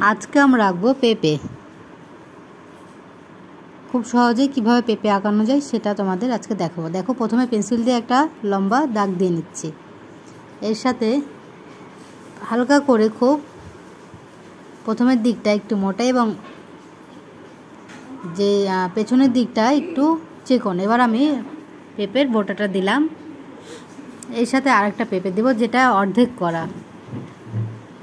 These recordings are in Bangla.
আজকে আমরা আঁকবো পেঁপে। খুব সহজেই কিভাবে পেঁপে আঁকানো যায় সেটা তোমাদের আজকে দেখাবো। দেখো, প্রথমে পেন্সিল দিয়ে একটা লম্বা দাগ দিয়ে নিচ্ছি। এর সাথে হালকা করে খুব প্রথমের দিকটা একটু মোটা এবং যে পেছনের দিকটা একটু চিকন। এবার আমি পেঁপের বোটাটা দিলাম। এর সাথে আরেকটা পেঁপে দেবো যেটা অর্ধেক করা।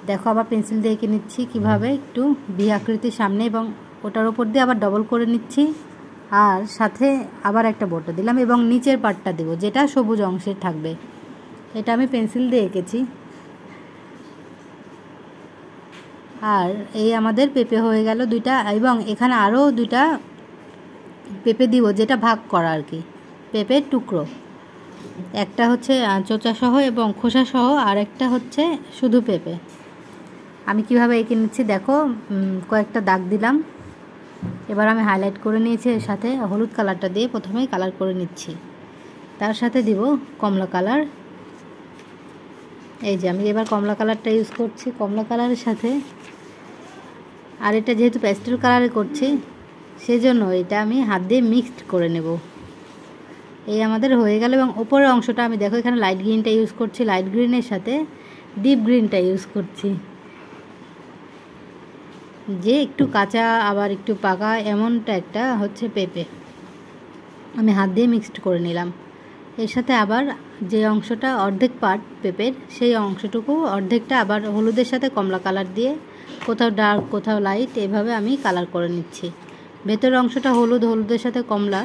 দেখো, আবার পেন্সিল দিয়ে এঁকে নিচ্ছি কিভাবে, একটু ভি আকৃতির সামনে এবং ওটার উপর দিয়ে আবার ডবল করে নিচ্ছি। আর সাথে আবার একটা বোটা দিলাম এবং নিচের পার্টটা দেবো যেটা সবুজ অংশের থাকবে। এটা আমি পেন্সিল দিয়ে এঁকেছি। আর এই আমাদের পেঁপে হয়ে গেল দুইটা, এবং এখানে আরও দুইটা পেঁপে দিব যেটা ভাগ করা আর কি, পেঁপের টুকরো। একটা হচ্ছে চোচা সহ এবং খোসা সহ, আর একটা হচ্ছে শুধু পেঁপে। আমি কিভাবে এঁকে নিচ্ছি দেখো, কয়েকটা দাগ দিলাম। এবার আমি হাইলাইট করে নিয়েছি, এর সাথে হলুদ কালারটা দিয়ে প্রথমেই কালার করে নিচ্ছি। তার সাথে দিব কমলা কালার। এই যে আমি এবার কমলা কালারটা ইউজ করছি। কমলা কালারের সাথে, আর এটা যেহেতু প্যাস্টেল কালারে করছি সেজন্য এটা আমি হাত দিয়ে মিক্সড করে নেব। এই আমাদের হয়ে গেল। এবং ওপরের অংশটা আমি দেখো এখানে লাইট গ্রিনটা ইউজ করছি, লাইট গ্রিনের সাথে ডিপ গ্রিনটা ইউজ করছি, যে একটু কাঁচা আবার একটু পাকা এমনটা একটা হচ্ছে পেঁপে। আমি হাত দিয়ে মিক্সড করে নিলাম। এর সাথে আবার যে অংশটা অর্ধেক পার্ট পেঁপের, সেই অংশটুকু অর্ধেকটা আবার হলুদের সাথে কমলা কালার দিয়ে, কোথাও ডার্ক কোথাও লাইট, এভাবে আমি কালার করে নিচ্ছি। ভেতরের অংশটা হলুদ, হলুদের সাথে কমলা,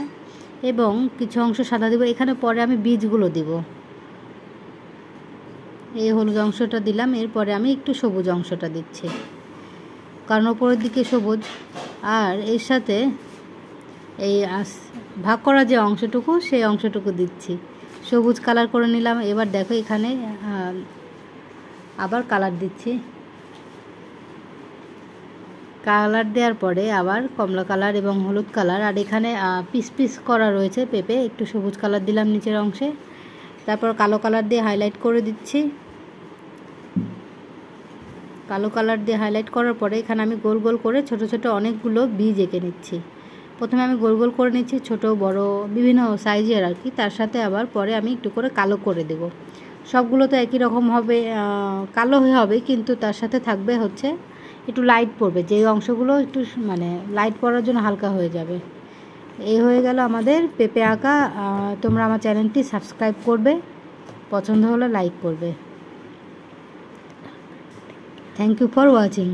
এবং কিছু অংশ সাদা দিব। এখানে পরে আমি বীজগুলো দিব। এই হলুদ অংশটা দিলাম, এরপরে আমি একটু সবুজ অংশটা দিচ্ছি কারণ ওপরের দিকে সবুজ। আর এর সাথে এই ভাগ করা যে অংশটুকু, সেই অংশটুকু দিচ্ছি, সবুজ কালার করে নিলাম। এবার দেখো এখানে আবার কালার দিচ্ছি। কালার দেওয়ার পরে আবার কমলা কালার এবং হলুদ কালার, আর এখানে পিস পিস করা রয়েছে পেঁপে, একটু সবুজ কালার দিলাম নিচের অংশে। তারপর কালো কালার দিয়ে হাইলাইট করে দিচ্ছি। কালো কালার দিয়ে হাইলাইট করার পরে এখানে আমি গোল গোল করে ছোট ছোট অনেকগুলো বীজ এঁকে নিচ্ছি। প্রথমে আমি গোল গোল করে নিচ্ছি, ছোট বড় বিভিন্ন সাইজের আর কি। তার সাথে আবার পরে আমি একটু করে কালো করে দেব। সবগুলো তো একই রকম হবে, কালো হয়ে হবে, কিন্তু তার সাথে থাকবে হচ্ছে একটু লাইট পড়বে, যে অংশগুলো একটু মানে লাইট পড়ার জন্য হালকা হয়ে যাবে। এই হয়ে গেল আমাদের পেঁপে আঁকা। তোমরা আমার চ্যানেলটি সাবস্ক্রাইব করবে, পছন্দ হলে লাইক করবে। Thank you for watching.